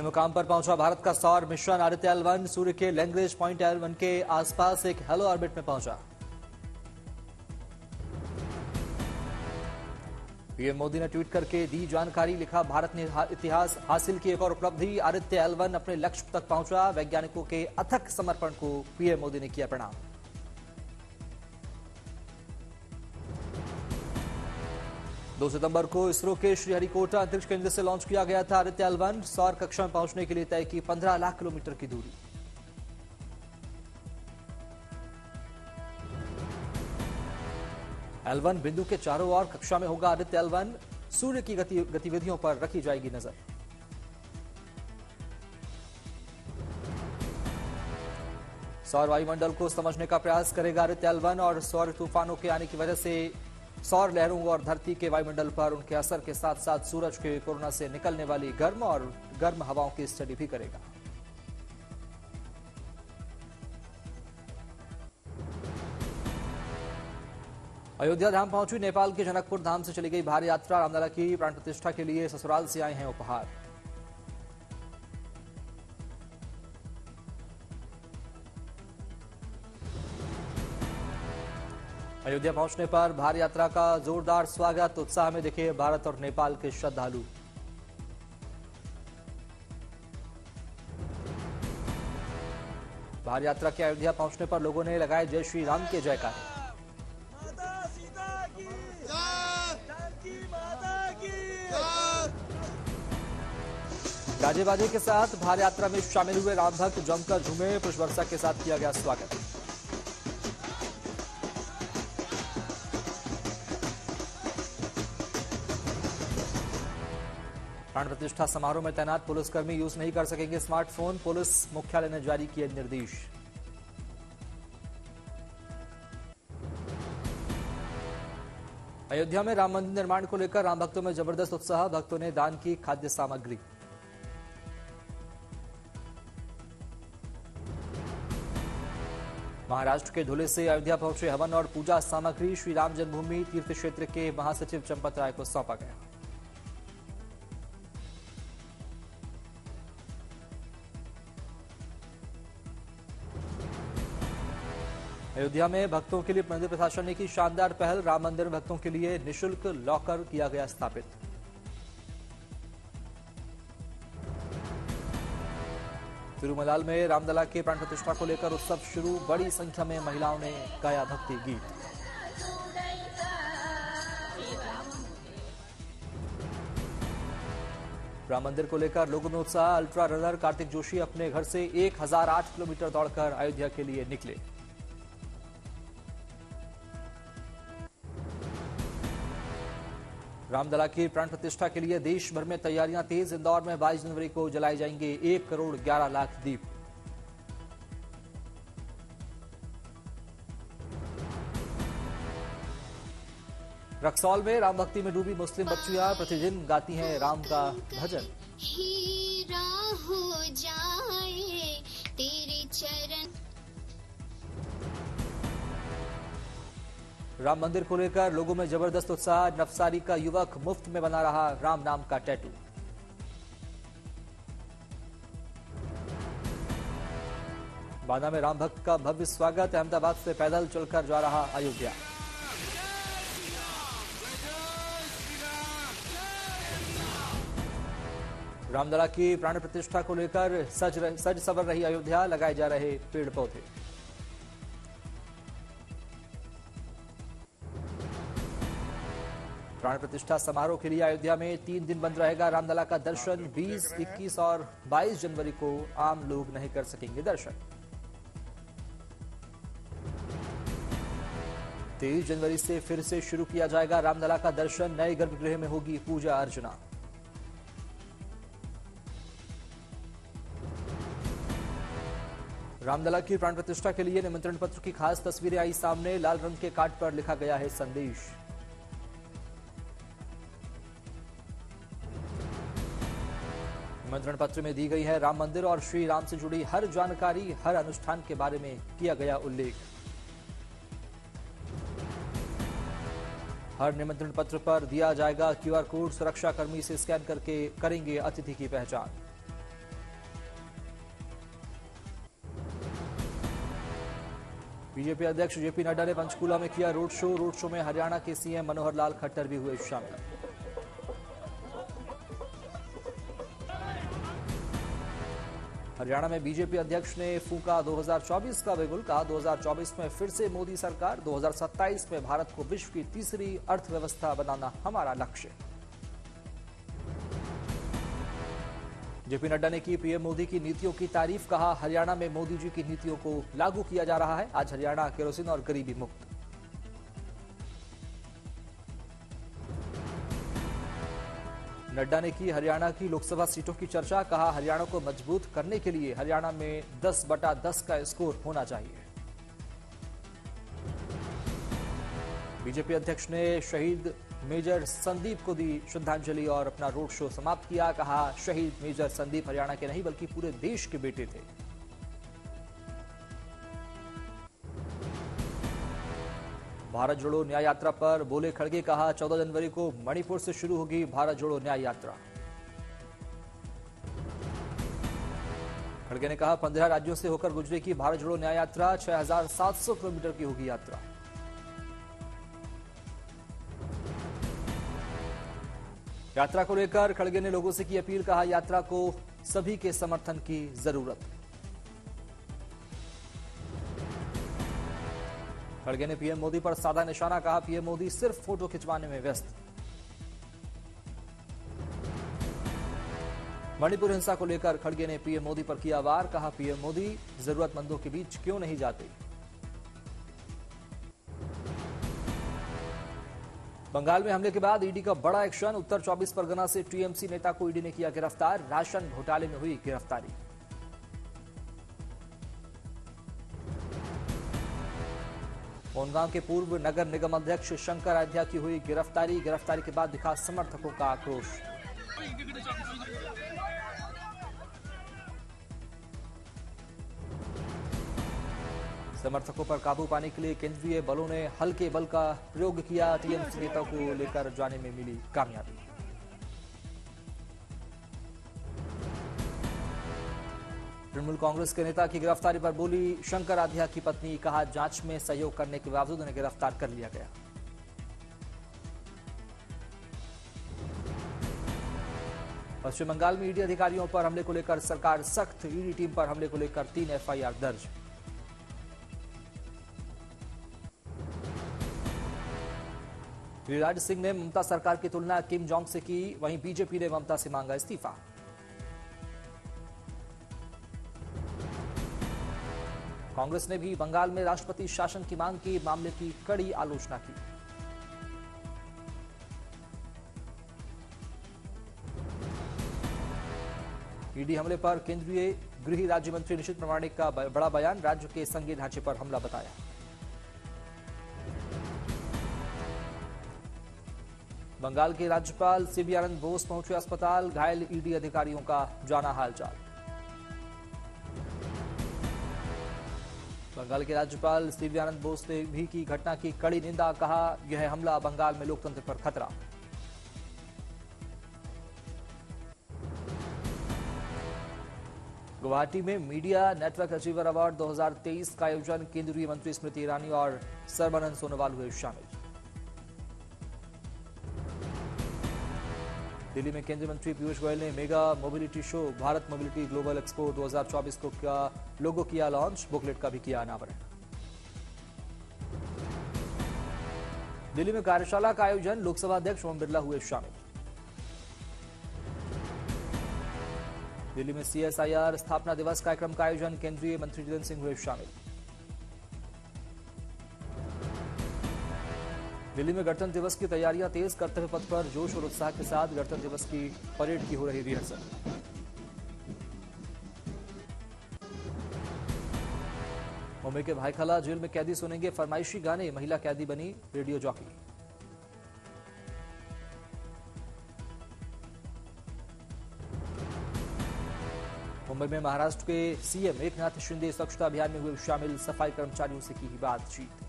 अपने मुकाम पर पहुंचा भारत का सौर मिशन आदित्य L1 सूर्य के लैग्रेंज पॉइंट L1 के आसपास एक हेलो ऑर्बिट में पहुंचा। पीएम मोदी ने ट्वीट करके दी जानकारी, लिखा भारत ने इतिहास हासिल की एक और उपलब्धि, आदित्य L1 अपने लक्ष्य तक पहुंचा। वैज्ञानिकों के अथक समर्पण को पीएम मोदी ने किया प्रणाम। दो सितंबर को इसरो के श्रीहरिकोटा अंतरिक्ष केंद्र से लॉन्च किया गया था आदित्य L1। सौर कक्षा में पहुंचने के लिए तय की 15 लाख किलोमीटर की दूरी। L1 बिंदु के चारों ओर कक्षा में होगा आदित्य L1। सूर्य की गतिविधियों पर रखी जाएगी नजर। सौर वायुमंडल को समझने का प्रयास करेगा आदित्य L1 और सौर तूफानों के आने की वजह से सौर लहरों और धरती के वायुमंडल पर उनके असर के साथ साथ सूरज के कोरोना से निकलने वाली गर्म हवाओं की स्टडी भी करेगा। अयोध्या धाम पहुंची नेपाल के जनकपुर धाम से चली गई भारी यात्रा। रामलला की प्राण प्रतिष्ठा के लिए ससुराल से आए हैं उपहार। अयोध्या पहुंचने पर भारी यात्रा का जोरदार स्वागत। उत्साह में दिखे भारत और नेपाल के श्रद्धालु। भारी यात्रा के अयोध्या पहुंचने पर लोगों ने लगाए जय श्री राम के जयकारे। गाजे बाजे के साथ भारी यात्रा में शामिल हुए राम भक्त जमकर झूमे। पुष्प वर्षा के साथ किया गया स्वागत। प्राण प्रतिष्ठा समारोह में तैनात पुलिसकर्मी यूज नहीं कर सकेंगे स्मार्टफोन। पुलिस मुख्यालय ने जारी किए निर्देश। अयोध्या में राम मंदिर निर्माण को लेकर राम भक्तों में जबरदस्त उत्साह। भक्तों ने दान की खाद्य सामग्री। महाराष्ट्र के धुले से अयोध्या पहुंचे हवन और पूजा सामग्री। श्री राम जन्मभूमि तीर्थ क्षेत्र के महासचिव चंपत राय को सौंपा गया। अयोध्या में भक्तों के लिए मंदिर प्रशासन ने की शानदार पहल। राम मंदिर में भक्तों के लिए निःशुल्क लॉकर किया गया स्थापित। तिरुमलाल में रामलला के प्राण प्रतिष्ठा को लेकर उत्सव शुरू। बड़ी संख्या में महिलाओं ने गाया भक्ति गीत। राम मंदिर को लेकर लोगों में उत्साह। अल्ट्रा रनर कार्तिक जोशी अपने घर से 1008 किलोमीटर दौड़कर अयोध्या के लिए निकले। रामलला की प्राण प्रतिष्ठा के लिए देश भर में तैयारियां तेज। इंदौर में 22 जनवरी को जलाए जाएंगे 1 करोड़ 11 लाख दीप। रक्सौल में राम भक्ति में डूबी मुस्लिम बच्चियां प्रतिदिन गाती हैं राम का भजन। हीरा हो जाए तेरे चरण। राम मंदिर को लेकर लोगों में जबरदस्त उत्साह। नवसारी का युवक मुफ्त में बना रहा राम नाम का टैटू। बांदा में राम भक्त का भव्य स्वागत। अहमदाबाद से पैदल चलकर जा रहा अयोध्या। रामलला की प्राण प्रतिष्ठा को लेकर सज सवर रही अयोध्या। लगाए जा रहे पेड़ पौधे। प्राण प्रतिष्ठा समारोह के लिए अयोध्या में 3 दिन बंद रहेगा रामलला का दर्शन। 20, 21 और 22 जनवरी को आम लोग नहीं कर सकेंगे दर्शन। 23 जनवरी से फिर से शुरू किया जाएगा रामलला का दर्शन। नए गर्भगृह में होगी पूजा अर्चना। रामलला की प्राण प्रतिष्ठा के लिए निमंत्रण पत्र की खास तस्वीरें आई सामने। लाल रंग के कार्ड पर लिखा गया है संदेश। निमंत्रण पत्र में दी गई है राम मंदिर और श्री राम से जुड़ी हर जानकारी। हर अनुष्ठान के बारे में किया गया उल्लेख। हर निमंत्रण पत्र पर दिया जाएगा क्यूआर कोड। सुरक्षा कर्मी से स्कैन करके करेंगे अतिथि की पहचान। बीजेपी अध्यक्ष जेपी नड्डा ने पंचकूला में किया रोड शो। रोड शो में हरियाणा के सीएम मनोहर लाल खट्टर भी हुए शामिल। हरियाणा में बीजेपी अध्यक्ष ने फूंका 2024 का बिगुल। कहा 2024 में फिर से मोदी सरकार, 2027 में भारत को विश्व की तीसरी अर्थव्यवस्था बनाना हमारा लक्ष्य। जेपी नड्डा ने की पीएम मोदी की नीतियों की तारीफ। कहा हरियाणा में मोदी जी की नीतियों को लागू किया जा रहा है। आज हरियाणा केरोसिन और गरीबी मुक्त। नड्डा ने की हरियाणा की लोकसभा सीटों की चर्चा। कहा हरियाणा को मजबूत करने के लिए हरियाणा में 10/10 का स्कोर होना चाहिए। बीजेपी अध्यक्ष ने शहीद मेजर संदीप को दी श्रद्धांजलि और अपना रोड शो समाप्त किया। कहा शहीद मेजर संदीप हरियाणा के नहीं बल्कि पूरे देश के बेटे थे। भारत जोड़ो न्याय यात्रा पर बोले खड़गे। कहा 14 जनवरी को मणिपुर से शुरू होगी भारत जोड़ो न्याय यात्रा। खड़गे ने कहा 15 राज्यों से होकर गुजरेगी भारत जोड़ो न्याय यात्रा। 6700 किलोमीटर की होगी यात्रा। यात्रा को लेकर खड़गे ने लोगों से की अपील। कहा यात्रा को सभी के समर्थन की जरूरत। खड़गे ने पीएम मोदी पर साधा निशाना। कहा पीएम मोदी सिर्फ फोटो खिंचवाने में व्यस्त। मणिपुर हिंसा को लेकर खड़गे ने पीएम मोदी पर किया वार। कहा पीएम मोदी जरूरतमंदों के बीच क्यों नहीं जाते। बंगाल में हमले के बाद ईडी का बड़ा एक्शन। उत्तर 24 परगना से टीएमसी नेता को ईडी ने किया गिरफ्तार। राशन घोटाले में हुई गिरफ्तारी। मोनगांव के पूर्व नगर निगम अध्यक्ष शंकर अध्या की हुई गिरफ्तारी। गिरफ्तारी के बाद दिखा समर्थकों का आक्रोश। समर्थकों पर काबू पाने के लिए केंद्रीय बलों ने हल्के बल का प्रयोग किया। टीएमसी नेता को लेकर जाने में मिली कामयाबी। तृणमूल कांग्रेस के नेता की गिरफ्तारी पर बोली शंकर आध्या की पत्नी। कहा जांच में सहयोग करने के बावजूद उन्हें गिरफ्तार कर लिया गया। पश्चिम बंगाल में ईडी अधिकारियों पर हमले को लेकर सरकार सख्त। ईडी टीम पर हमले को लेकर 3 एफआईआर दर्ज। गिरिराज सिंह ने ममता सरकार की तुलना किम जोंग से की। वहीं बीजेपी ने ममता से मांगा इस्तीफा। कांग्रेस ने भी बंगाल में राष्ट्रपति शासन की मांग की। मामले की कड़ी आलोचना की। ईडी हमले पर केंद्रीय गृह राज्य मंत्री निशित प्रामाणिक का बड़ा बयान। राज्य के संघीय ढांचे पर हमला बताया। बंगाल के राज्यपाल सीबी आनंद बोस पहुंचे अस्पताल। घायल ईडी अधिकारियों का जाना हालचाल। बंगाल के राज्यपाल सीबी आनंद बोस ने भी की घटना की कड़ी निंदा। कहा यह हमला बंगाल में लोकतंत्र पर खतरा। गुवाहाटी में मीडिया नेटवर्क अचीवर अवार्ड 2023 का आयोजन। केंद्रीय मंत्री स्मृति ईरानी और सर्बानंद सोनोवाल हुए शामिल। दिल्ली में केंद्रीय मंत्री पीयूष गोयल ने mega mobility show Bharat mobility global expo 2024 को लोगो किया लॉन्च। बुकलेट का भी किया अनावरण। दिल्ली में कार्यशाला का आयोजन। लोकसभा अध्यक्ष ओम बिरला हुए शामिल। दिल्ली में सीएसआईआर स्थापना दिवस कार्यक्रम का आयोजन। केंद्रीय मंत्री जितेंद्र सिंह हुए शामिल। दिल्ली में गणतंत्र दिवस की तैयारियां तेज। कर्तव्य पथ पर जोश और उत्साह के साथ गणतंत्र दिवस की परेड की हो रही रिहर्सल। मुंबई के भाईखला जेल में कैदी सुनेंगे फरमाइशी गाने। महिला कैदी बनी रेडियो जॉकी। मुंबई में महाराष्ट्र के सीएम एकनाथ शिंदे स्वच्छता अभियान में हुए शामिल। सफाई कर्मचारियों से की बातचीत।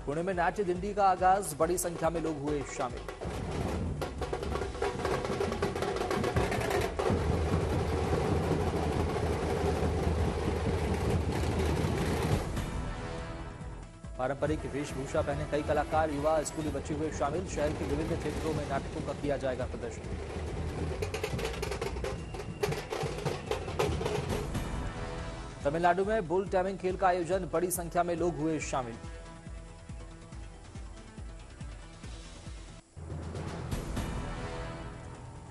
पुणे में नाट्य दिंडी का आगाज। बड़ी संख्या में लोग हुए शामिल। पारंपरिक वेशभूषा पहने कई कलाकार, युवा, स्कूली बच्चे हुए शामिल। शहर के विभिन्न थिएटरों में नाटकों का किया जाएगा प्रदर्शन। तमिलनाडु में बुल टैमिंग खेल का आयोजन, बड़ी संख्या में लोग हुए शामिल।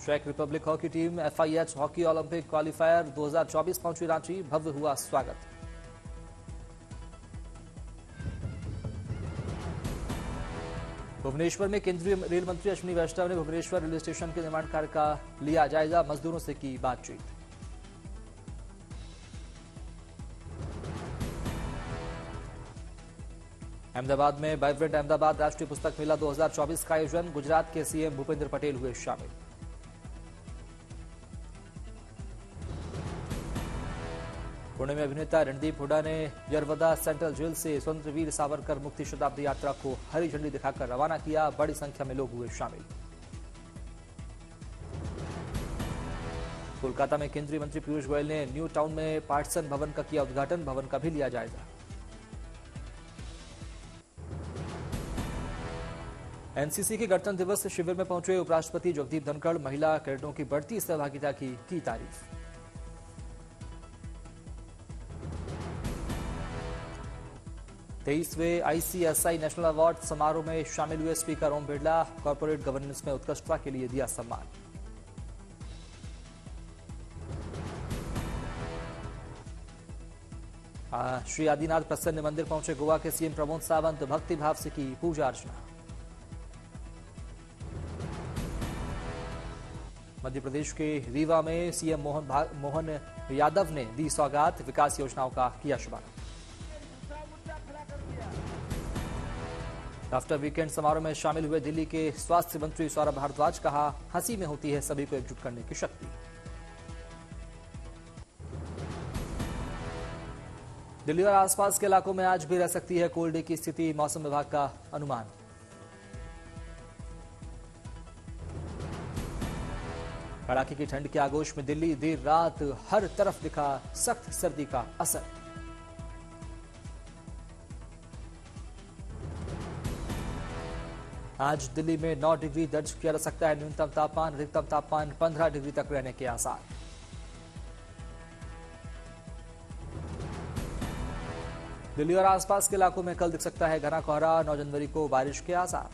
चेक Republic hockey team FIH hockey Olympic qualifier 2024 पहुंची रांची, भव्य हुआ स्वागत। भुवनेश्वर में केंद्रीय रेल मंत्री अश्विनी वैष्णव ने भुवनेश्वर रेलवे स्टेशन के निर्माण कार्य का लिया जायजा, मजदूरों से की बातचीत। अहमदाबाद में वाइब्रेंट अहमदाबाद राष्ट्रीय पुस्तक मेला 2024 का आयोजन, गुजरात के CM भूपेंद्र पटेल हुए शामिल। पुणे में अभिनेता रणदीप हुड्डा ने यरवदा सेंट्रल जेल से स्वतंत्र वीर सावरकर मुक्ति शताब्दी यात्रा को हरी झंडी दिखाकर रवाना किया, बड़ी संख्या में लोग हुए शामिल। कोलकाता में केंद्रीय मंत्री पीयूष गोयल ने न्यू टाउन में पार्टिसन भवन का किया उद्घाटन, भवन का भी लिया जायजा। एनसीसी के गणतंत्र दिवस शिविर में पहुंचे उपराष्ट्रपति जगदीप धनखड़, महिला कैडेटों की बढ़ती सहभागिता की तारीफ। तेईसवें ICSI नेशनल अवार्ड समारोह में शामिल हुए speaker Om Birla, corporate governance में उत्कृष्टता के लिए दिया सम्मान। श्री आदिनाथ प्रसन्न मंदिर पहुंचे गोवा के CM प्रमोद सावंत, भक्ति भाव से की पूजा अर्चना। मध्य प्रदेश के रीवा में CM मोहन यादव ने दी सौगात, विकास योजनाओं का किया शुभारंभ। आफ्टर वीकेंड समारोह में शामिल हुए दिल्ली के स्वास्थ्य मंत्री सौरभ भारद्वाज, कहा हंसी में होती है सभी को एकजुट करने की शक्ति। दिल्ली और आसपास के इलाकों में आज भी रह सकती है कोल्ड डे की स्थिति, मौसम विभाग का अनुमान। कड़ाके की ठंड के आगोश में दिल्ली, देर रात हर तरफ दिखा सख्त सर्दी का असर। आज दिल्ली में 9 डिग्री दर्ज किया जा सकता है न्यूनतम तापमान, अधिकतम तापमान 15 डिग्री तक रहने के आसार। दिल्ली और आसपास के इलाकों में कल दिख सकता है घना कोहरा, 9 जनवरी को बारिश के आसार।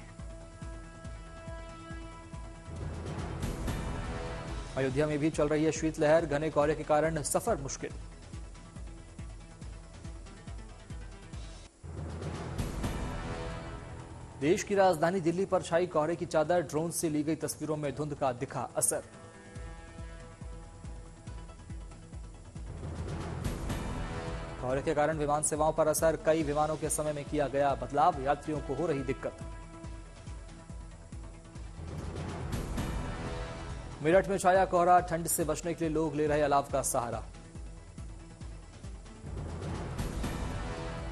अयोध्या में भी चल रही है शीतलहर, घने कोहरे के कारण सफर मुश्किल। देश की राजधानी दिल्ली पर छाई कोहरे की चादर, ड्रोन से ली गई तस्वीरों में धुंध का दिखा असर। कोहरे के कारण विमान सेवाओं पर असर, कई विमानों के समय में किया गया बदलाव, यात्रियों को हो रही दिक्कत। मेरठ में छाया कोहरा, ठंड से बचने के लिए लोग ले रहे अलाव का सहारा।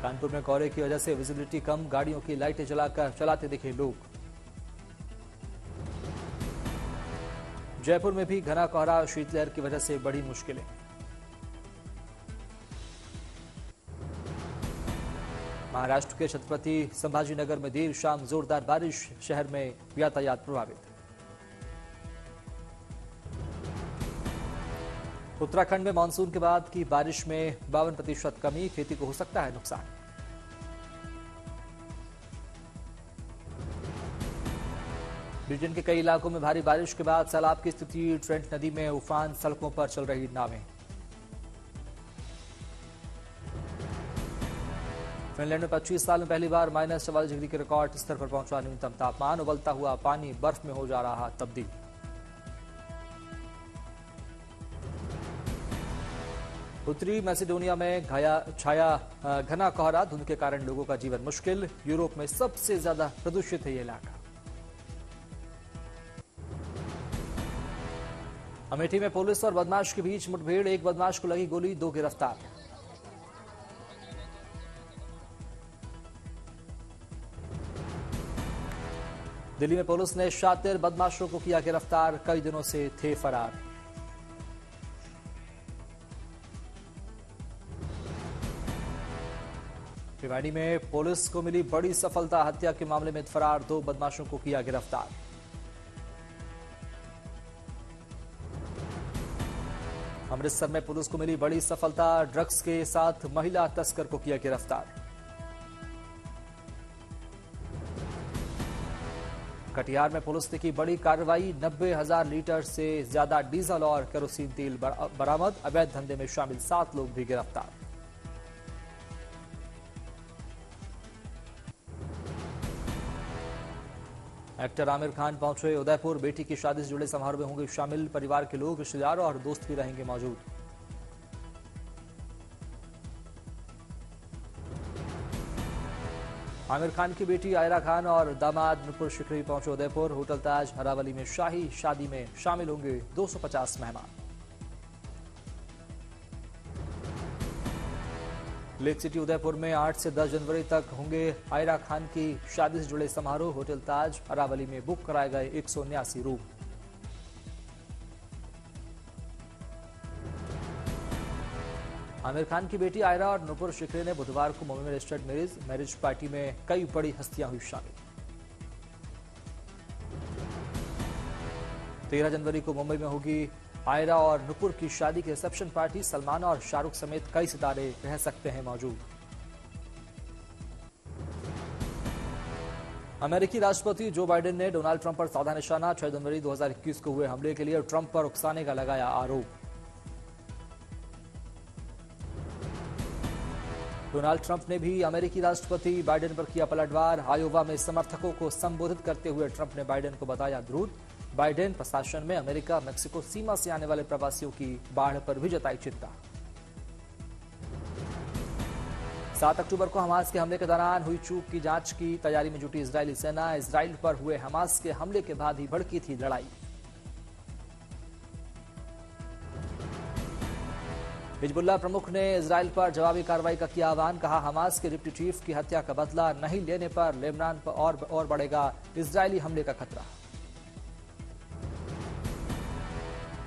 कानपुर में कोहरे की वजह से विजिबिलिटी कम, गाड़ियों की लाइटें जलाकर चलाते दिखे लोग। जयपुर में भी घना कोहरा, शीतलहर की वजह से बड़ी मुश्किलें। महाराष्ट्र के छत्रपति संभाजीनगर में देर शाम जोरदार बारिश, शहर में यातायात प्रभावित। उत्तराखंड में मानसून के बाद की बारिश में 52% कमी, खेती को हो सकता है नुकसान। ब्रिटेन के कई इलाकों में भारी बारिश के बाद सैलाब की स्थिति, ट्रेंट नदी में उफान, सड़कों पर चल रही नावें। फिनलैंड में 25 साल में पहली बार -44 डिग्री के रिकॉर्ड स्तर पर पहुंचा न्यूनतम तापमान, उबलता हुआ पानी बर्फ में हो जा रहा तब्दील। उत्तरी मैसेडोनिया में छाया घना कोहरा, धुंध के कारण लोगों का जीवन मुश्किल। यूरोप में सबसे ज्यादा प्रदूषित है ये इलाका। अमेठी में पुलिस और बदमाश के बीच मुठभेड़, एक बदमाश को लगी गोली, 2 गिरफ्तार। दिल्ली में पुलिस ने शातिर बदमाशों को किया गिरफ्तार, कई दिनों से थे फरार। भिवानी में पुलिस को मिली बड़ी सफलता, हत्या के मामले में फरार 2 बदमाशों को किया गिरफ्तार। अमृतसर में पुलिस को मिली बड़ी सफलता, ड्रग्स के साथ महिला तस्कर को किया गिरफ्तार। कटिहार में पुलिस ने की बड़ी कार्रवाई, 90,000 लीटर से ज्यादा डीजल और केरोसिन तेल बरामद, अवैध धंधे में शामिल 7 लोग भी गिरफ्तार। एक्टर आमिर खान पहुंचे उदयपुर, बेटी की शादी से जुड़े समारोह में होंगे शामिल, परिवार के लोग, रिश्तेदार और दोस्त भी रहेंगे मौजूद। आमिर खान की बेटी आयरा खान और दामाद नुपुर शिकरी पहुंचे उदयपुर, होटल ताज हरावली में शाही शादी में शामिल होंगे 250 मेहमान। लेक सिटी उदयपुर में 8 से 10 जनवरी तक होंगे आयरा खान की शादी से जुड़े समारोह, होटल ताज अरावली में बुक कराए गए 179 रूम। आमिर खान की बेटी आयरा और नुपुर शिकरे ने बुधवार को मुंबई में रजिस्टर्ड मैरिज पार्टी में कई बड़ी हस्तियां हुई शामिल। 13 जनवरी को मुंबई में होगी आयरा और नुपुर की शादी की रिसेप्शन पार्टी, सलमान और शाहरुख समेत कई सितारे रह सकते हैं मौजूद। अमेरिकी राष्ट्रपति जो बाइडेन ने डोनाल्ड ट्रंप पर साधा निशाना, 6 जनवरी 2021 को हुए हमले के लिए ट्रंप पर उकसाने का लगाया आरोप। डोनाल्ड ट्रंप ने भी अमेरिकी राष्ट्रपति बाइडेन पर किया पलटवार, आयोवा में समर्थकों को संबोधित करते हुए ट्रंप ने बाइडेन को बताया ध्रुव। बाइडेन प्रशासन में अमेरिका मेक्सिको सीमा से आने वाले प्रवासियों की बाढ़ पर भी जताई चिंता। 7 अक्टूबर को हमास के हमले के दौरान हुई चूक की जांच की तैयारी में जुटी इजरायली सेना, इजराइल पर हुए हमास के हमले के बाद ही भड़की थी लड़ाई। हिजबुल्लाह प्रमुख ने इजराइल पर जवाबी कार्रवाई का किया आह्वान, कहा हमास के डिप्टी चीफ की हत्या का बदला नहीं लेने पर लेबनान पर और बढ़ेगा इजरायली हमले का खतरा।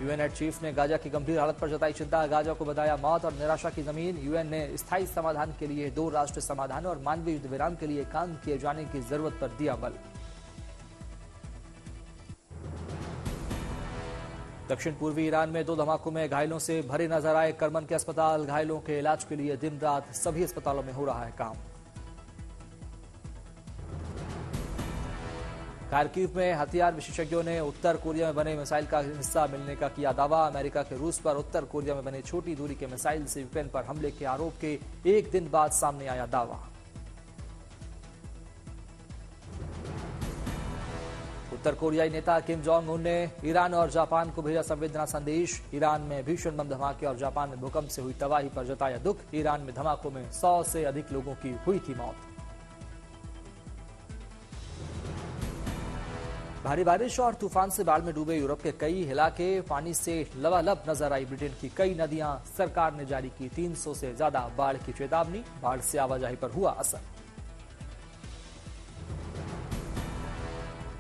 यूएन हेड चीफ ने गाजा की गंभीर हालत पर जताई चिंता, गाजा को बताया मौत और निराशा की जमीन। यूएन ने स्थायी समाधान के लिए 2 राष्ट्र समाधान और मानवीय युद्ध विराम के लिए काम किए जाने की जरूरत पर दिया बल। दक्षिण पूर्वी ईरान में 2 धमाकों में घायलों से भरे नजर आए करमन के अस्पताल, घायलों के इलाज के लिए दिन रात सभी अस्पतालों में हो रहा है काम। खार्किव में हथियार विशेषज्ञों ने उत्तर कोरिया में बने मिसाइल का हिस्सा मिलने का किया दावा, अमेरिका के रूस पर उत्तर कोरिया में बने छोटी दूरी के मिसाइल से यूक्रेन पर हमले के आरोप के 1 दिन बाद सामने आया दावा। उत्तर कोरियाई नेता किम जोंग उन ने ईरान और जापान को भेजा संवेदना संदेश, ईरान में भीषण बम धमाके और जापान में भूकंप से हुई तबाही पर जताया दुख, ईरान में धमाकों में 100 से अधिक लोगों की हुई थी मौत। भारी बारिश और तूफान से बाढ़ में डूबे यूरोप के कई इलाके पानी से लबालब नजर आई, ब्रिटेन की कई नदियां, सरकार ने जारी की 300 से ज्यादा बाढ़ की चेतावनी, बाढ़ से आवाजाही पर हुआ असर।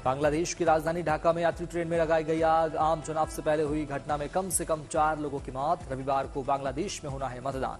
बांग्लादेश की राजधानी ढाका में यात्री ट्रेन में लगाई गई आग, आम चुनाव से पहले हुई घटना में कम से कम 4 लोगों की मौत, रविवार को बांग्लादेश में होना है मतदान।